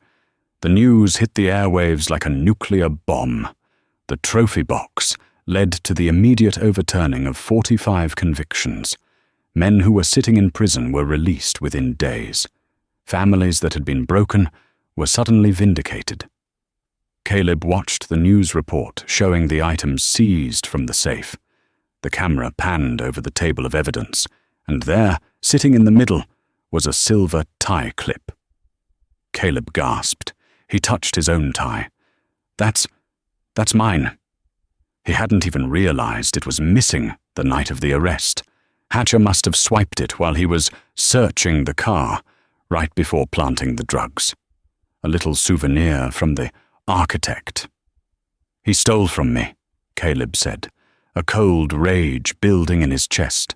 The news hit the airwaves like a nuclear bomb. The trophy box led to the immediate overturning of 45 convictions. Men who were sitting in prison were released within days. Families that had been broken were suddenly vindicated. Caleb watched the news report showing the items seized from the safe. The camera panned over the table of evidence, and there, sitting in the middle, was a silver tie clip. Caleb gasped. He touched his own tie. That's mine." He hadn't even realized it was missing the night of the arrest. Hatcher must have swiped it while he was searching the car, right before planting the drugs. A little souvenir from the architect. "He stole from me," Caleb said, a cold rage building in his chest.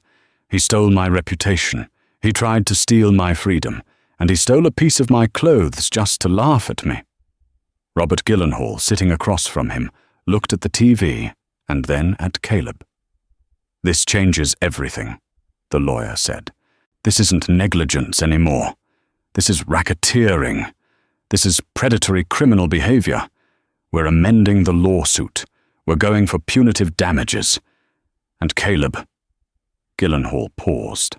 "He stole my reputation. He tried to steal my freedom, and he stole a piece of my clothes just to laugh at me." Robert Gyllenhaal, sitting across from him, looked at the TV and then at Caleb. "This changes everything," the lawyer said. "This isn't negligence anymore. This is racketeering. This is predatory criminal behavior. We're amending the lawsuit. We're going for punitive damages. And Caleb..." Gyllenhaal paused.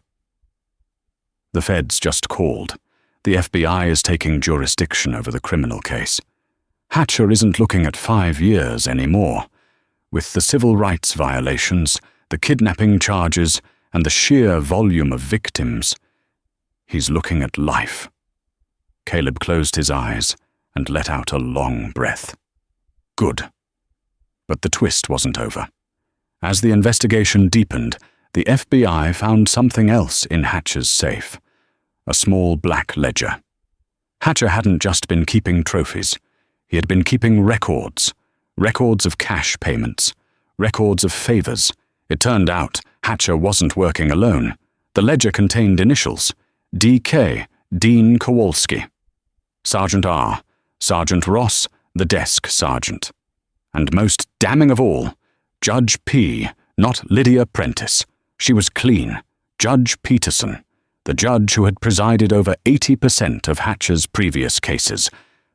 "The feds just called. The FBI is taking jurisdiction over the criminal case. Hatcher isn't looking at 5 years anymore. With the civil rights violations, the kidnapping charges, and the sheer volume of victims, he's looking at life." Caleb closed his eyes and let out a long breath. Good. But the twist wasn't over. As the investigation deepened, the FBI found something else in Hatcher's safe. A small black ledger. Hatcher hadn't just been keeping trophies. He had been keeping records. Records of cash payments. Records of favors. It turned out Hatcher wasn't working alone. The ledger contained initials. D.K., Dean Kowalski. Sergeant R., Sergeant Ross, the desk sergeant. And most damning of all, Judge P., not Lydia Prentice. She was clean. Judge Peterson, the judge who had presided over 80% of Hatcher's previous cases.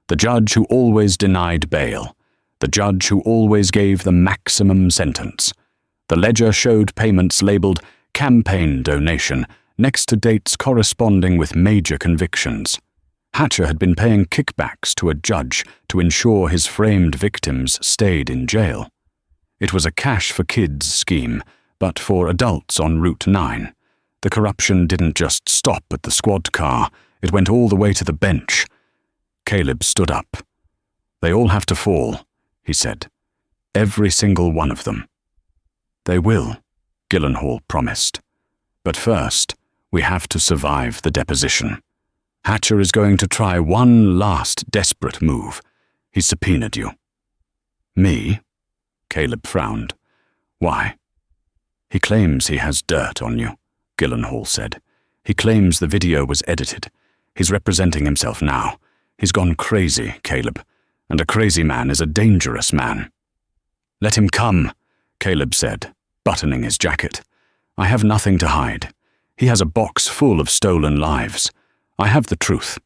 The judge who always denied bail. The judge who always gave the maximum sentence. The ledger showed payments labeled campaign donation next to dates corresponding with major convictions. Hatcher had been paying kickbacks to a judge to ensure his framed victims stayed in jail. It was a cash for kids scheme, but for adults on Route 9. The corruption didn't just stop at the squad car, it went all the way to the bench. Caleb stood up. "They all have to fall," he said. "Every single one of them." "They will," Gyllenhaal promised. "But first, we have to survive the deposition. Hatcher is going to try one last desperate move. He subpoenaed you." "Me?" Caleb frowned. "Why?" "He claims he has dirt on you," Gyllenhaal said. "He claims the video was edited. He's representing himself now. He's gone crazy, Caleb, and a crazy man is a dangerous man." "Let him come," Caleb said, buttoning his jacket. "I have nothing to hide. He has a box full of stolen lives. I have the truth."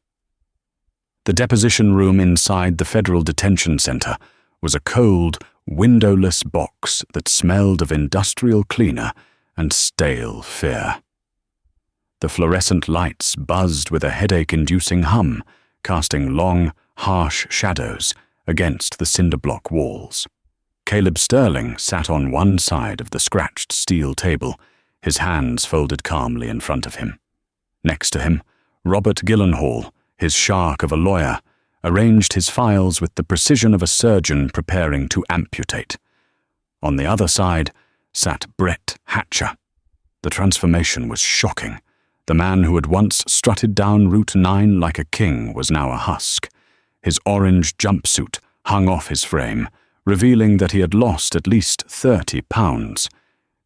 The deposition room inside the Federal Detention Center was a cold, windowless box that smelled of industrial cleaner and stale fear. The fluorescent lights buzzed with a headache-inducing hum, casting long, harsh shadows against the cinder-block walls. Caleb Sterling sat on one side of the scratched steel table, his hands folded calmly in front of him. Next to him, Robert Gyllenhaal, his shark of a lawyer, arranged his files with the precision of a surgeon preparing to amputate. On the other side sat Brett Hatcher. The transformation was shocking. The man who had once strutted down Route 9 like a king was now a husk. His orange jumpsuit hung off his frame, revealing that he had lost at least 30 pounds.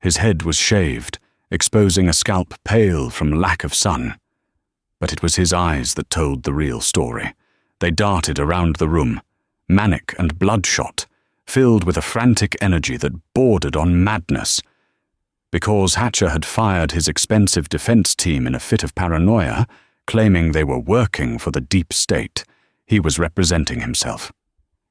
His head was shaved, exposing a scalp pale from lack of sun. But it was his eyes that told the real story. They darted around the room, manic and bloodshot, filled with a frantic energy that bordered on madness. Because Hatcher had fired his expensive defense team in a fit of paranoia, claiming they were working for the deep state, he was representing himself.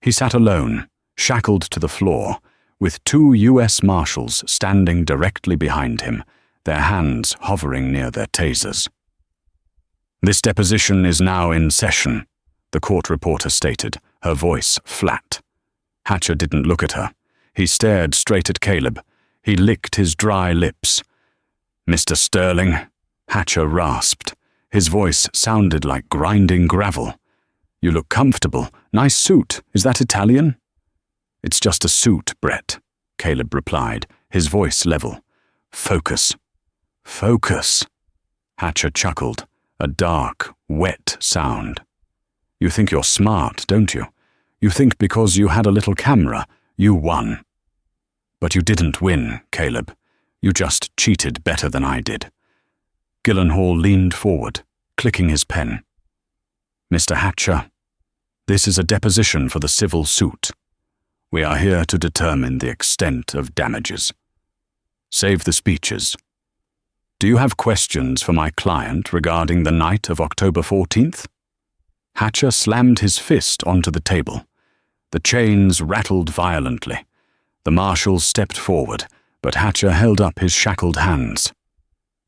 He sat alone, shackled to the floor, with 2 U.S. Marshals standing directly behind him, their hands hovering near their tasers. "This deposition is now in session," the court reporter stated, her voice flat. Hatcher didn't look at her. He stared straight at Caleb. He licked his dry lips. "Mr. Sterling," Hatcher rasped. His voice sounded like grinding gravel. "You look comfortable. Nice suit. Is that Italian?" "It's just a suit, Brett," Caleb replied, his voice level. "Focus." "Focus," Hatcher chuckled, a dark, wet sound. "You think you're smart, don't you? You think because you had a little camera, you won. But you didn't win, Caleb. You just cheated better than I did." Gyllenhaal leaned forward, clicking his pen. "Mr. Hatcher, this is a deposition for the civil suit. We are here to determine the extent of damages. Save the speeches. Do you have questions for my client regarding the night of October 14th? Hatcher slammed his fist onto the table. The chains rattled violently. The marshals stepped forward, but Hatcher held up his shackled hands.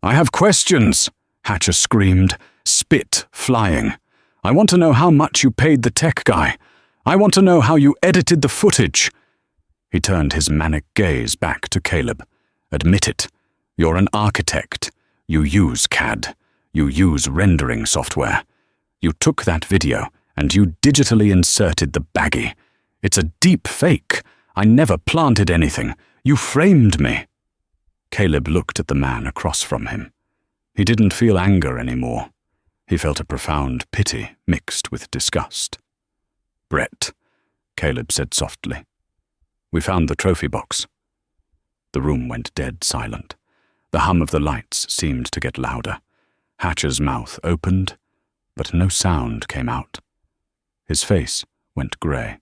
"I have questions," Hatcher screamed, spit flying. "I want to know how much you paid the tech guy. I want to know how you edited the footage." He turned his manic gaze back to Caleb. "Admit it. You're an architect. You use CAD. You use rendering software. You took that video and you digitally inserted the baggie. It's a deep fake. I never planted anything. You framed me." Caleb looked at the man across from him. He didn't feel anger anymore. He felt a profound pity mixed with disgust. "Brett," Caleb said softly. "We found the trophy box." The room went dead silent. The hum of the lights seemed to get louder. Hatcher's mouth opened, but no sound came out. His face went grey.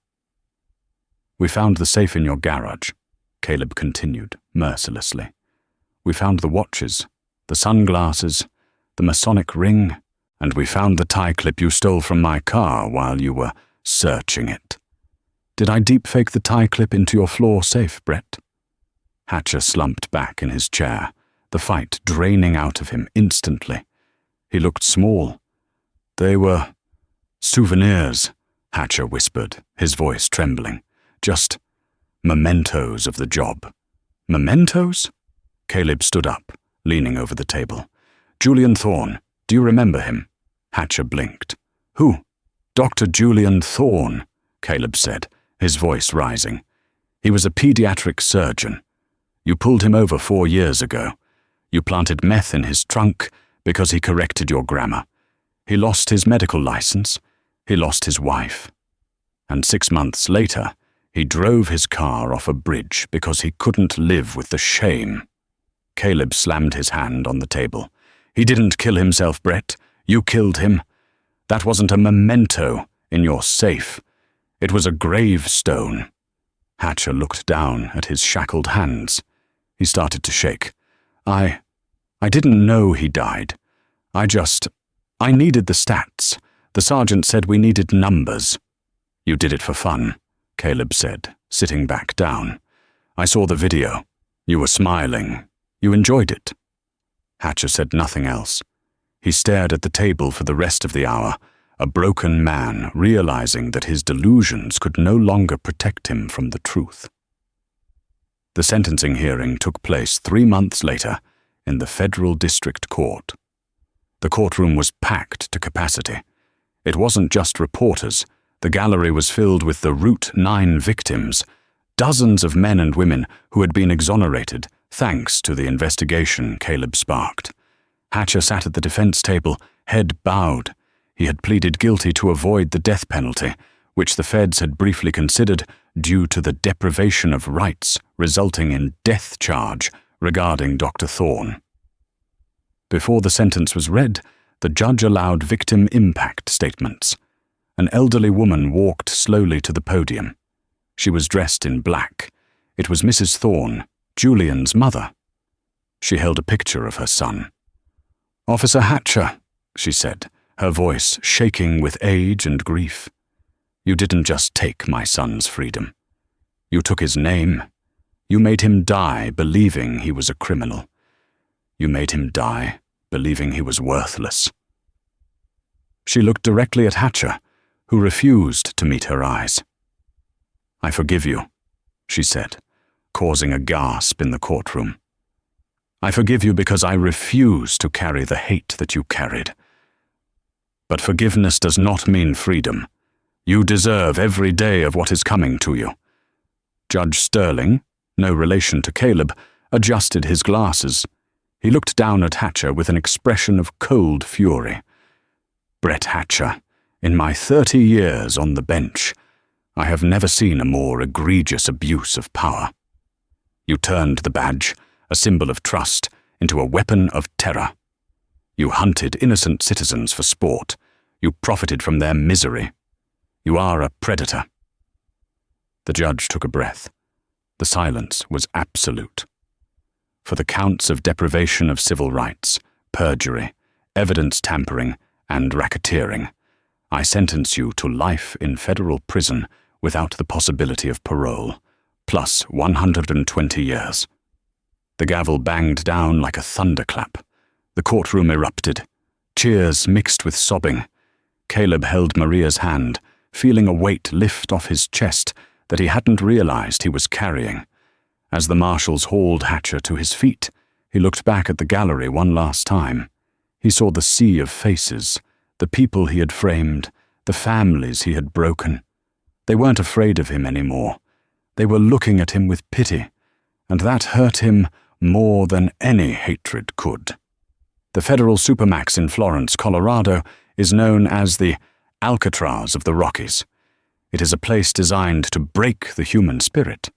"We found the safe in your garage," Caleb continued mercilessly. "We found the watches, the sunglasses, the Masonic ring, and we found the tie clip you stole from my car while you were searching it. Did I deepfake the tie clip into your floor safe, Brett?" Hatcher slumped back in his chair, the fight draining out of him instantly. He looked small. "They were souvenirs," Hatcher whispered, his voice trembling. "Just mementos of the job." "Mementos?" Caleb stood up, leaning over the table. Julian Thorne. Do you remember him?" Hatcher blinked. "Who?" "Dr. Julian Thorne," Caleb said, his voice rising. "He was a pediatric surgeon. You pulled him over 4 years ago. You planted meth in his trunk because he corrected your grammar. He lost his medical license. He lost his wife. And 6 months later, he drove his car off a bridge because he couldn't live with the shame." Caleb slammed his hand on the table. "He didn't kill himself, Brett. You killed him. That wasn't a memento in your safe. It was a gravestone." Hatcher looked down at his shackled hands. He started to shake. I didn't know he died. I needed the stats. The sergeant said we needed numbers." "You did it for fun," Caleb said, sitting back down. "I saw the video. You were smiling. You enjoyed it." Hatcher said nothing else. He stared at the table for the rest of the hour, a broken man realizing that his delusions could no longer protect him from the truth. The sentencing hearing took place 3 months later in the Federal District Court. The courtroom was packed to capacity. It wasn't just reporters. The gallery was filled with the Route 9 victims, dozens of men and women who had been exonerated thanks to the investigation Caleb sparked. Hatcher sat at the defense table, head bowed. He had pleaded guilty to avoid the death penalty, which the feds had briefly considered due to the deprivation of rights resulting in death charge regarding Dr. Thorne. Before the sentence was read, the judge allowed victim impact statements. An elderly woman walked slowly to the podium. She was dressed in black. It was Mrs. Thorne, Julian's mother. She held a picture of her son. "Officer Hatcher," she said, her voice shaking with age and grief. "You didn't just take my son's freedom. You took his name. You made him die believing he was a criminal. You made him die believing he was worthless." She looked directly at Hatcher, who refused to meet her eyes. "I forgive you," she said, causing a gasp in the courtroom. "I forgive you because I refuse to carry the hate that you carried. But forgiveness does not mean freedom. You deserve every day of what is coming to you." Judge Sterling, no relation to Caleb, adjusted his glasses. He looked down at Hatcher with an expression of cold fury. "Brett Hatcher, in my 30 years on the bench, I have never seen a more egregious abuse of power. You turned the badge, a symbol of trust, into a weapon of terror. You hunted innocent citizens for sport. You profited from their misery. You are a predator." The judge took a breath. The silence was absolute. For the counts of deprivation of civil rights, perjury, evidence tampering, and racketeering, I sentence you to life in federal prison without the possibility of parole, plus 120 years. The gavel banged down like a thunderclap. The courtroom erupted. Cheers mixed with sobbing. Caleb held Maria's hand, feeling a weight lift off his chest that he hadn't realized he was carrying. As the marshals hauled Hatcher to his feet, he looked back at the gallery one last time. He saw the sea of faces, the people he had framed, the families he had broken. They weren't afraid of him anymore. They were looking at him with pity, and that hurt him more than any hatred could. The federal supermax in Florence, Colorado, is known as the Alcatraz of the Rockies. It is a place designed to break the human spirit.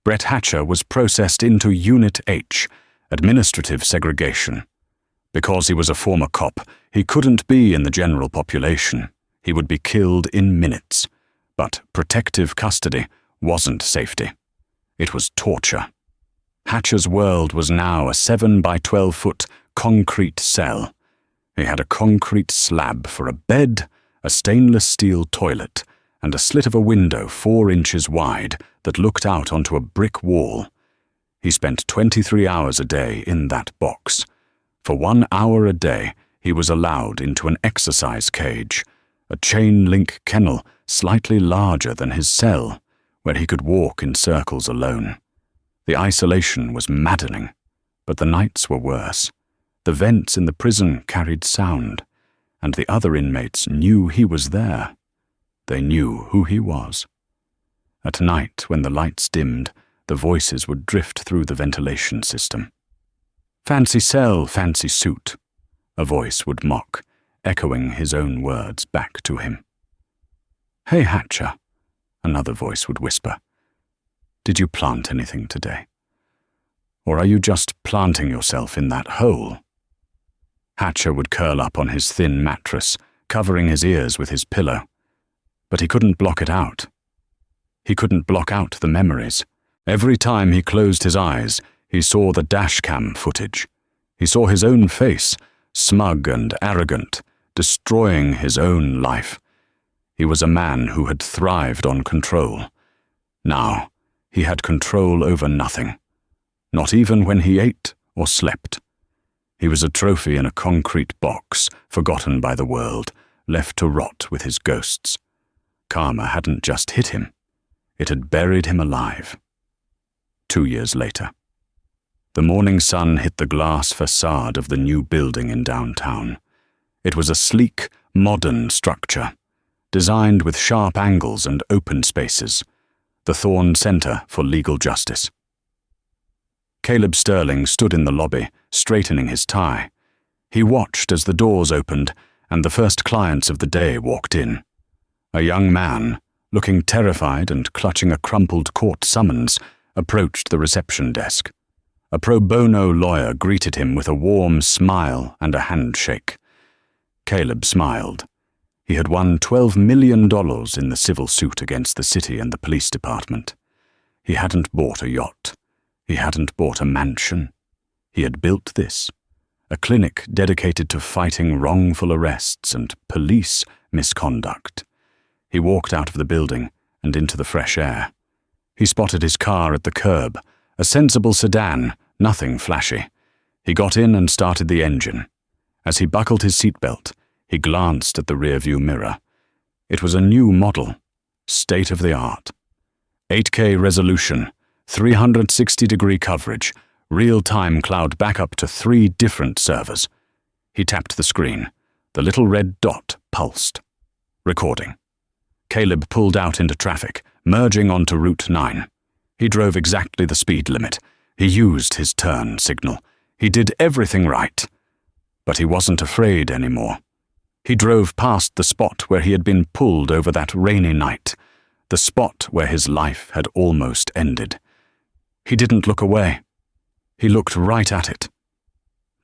Brett Hatcher was processed into Unit H, administrative segregation. Because he was a former cop, he couldn't be in the general population. He would be killed in minutes. But protective custody wasn't safety. It was torture. Hatcher's world was now a 7 by 12-foot concrete cell. He had a concrete slab for a bed, a stainless steel toilet, and a slit of a window 4 inches wide that looked out onto a brick wall. He spent 23 hours a day in that box. For 1 hour a day, he was allowed into an exercise cage, a chain-link kennel slightly larger than his cell, where he could walk in circles alone. The isolation was maddening, but the nights were worse. The vents in the prison carried sound, and the other inmates knew he was there. They knew who he was. At night, when the lights dimmed, the voices would drift through the ventilation system. "Fancy cell, fancy suit," a voice would mock, echoing his own words back to him. "Hey, Hatcher," another voice would whisper. "Did you plant anything today? Or are you just planting yourself in that hole?" Hatcher would curl up on his thin mattress, covering his ears with his pillow. But he couldn't block it out. He couldn't block out the memories. Every time he closed his eyes, he saw the dashcam footage. He saw his own face, smug and arrogant, destroying his own life. He was a man who had thrived on control. Now, he had control over nothing. Not even when he ate or slept. He was a trophy in a concrete box, forgotten by the world, left to rot with his ghosts. Karma hadn't just hit him. It had buried him alive. 2 years later. The morning sun hit the glass facade of the new building in downtown. It was a sleek, modern structure, designed with sharp angles and open spaces, the Thorn Center for Legal Justice. Caleb Sterling stood in the lobby, straightening his tie. He watched as the doors opened and the first clients of the day walked in. A young man, looking terrified and clutching a crumpled court summons, approached the reception desk. A pro bono lawyer greeted him with a warm smile and a handshake. Caleb smiled. He had won $12 million in the civil suit against the city and the police department. He hadn't bought a yacht. He hadn't bought a mansion. He had built this, a clinic dedicated to fighting wrongful arrests and police misconduct. He walked out of the building and into the fresh air. He spotted his car at the curb, a sensible sedan, nothing flashy. He got in and started the engine. As he buckled his seatbelt, he glanced at the rearview mirror. It was a new model, state-of-the-art. 8K resolution, 360-degree coverage, real-time cloud backup to 3 different servers. He tapped the screen. The little red dot pulsed. Recording. Caleb pulled out into traffic, merging onto Route 9. He drove exactly the speed limit. He used his turn signal. He did everything right. But he wasn't afraid anymore. He drove past the spot where he had been pulled over that rainy night, the spot where his life had almost ended. He didn't look away. He looked right at it.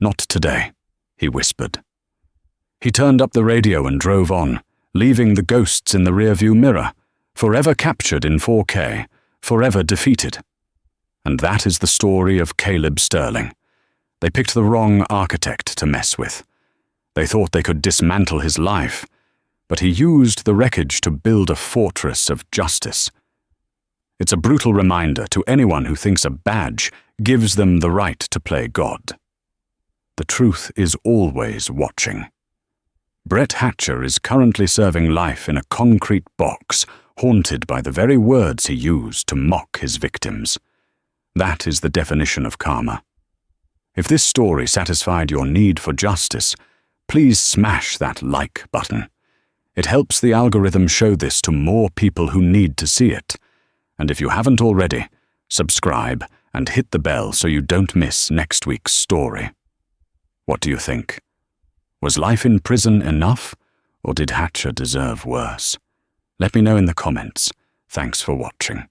"Not today," he whispered. He turned up the radio and drove on, leaving the ghosts in the rearview mirror, forever captured in 4K, forever defeated. And that is the story of Caleb Sterling. They picked the wrong architect to mess with. They thought they could dismantle his life, but he used the wreckage to build a fortress of justice. It's a brutal reminder to anyone who thinks a badge gives them the right to play God. The truth is always watching. Brett Hatcher is currently serving life in a concrete box, haunted by the very words he used to mock his victims. That is the definition of karma. If this story satisfied your need for justice, please smash that like button. It helps the algorithm show this to more people who need to see it. And if you haven't already, subscribe and hit the bell so you don't miss next week's story. What do you think? Was life in prison enough, or did Hatcher deserve worse? Let me know in the comments. Thanks for watching.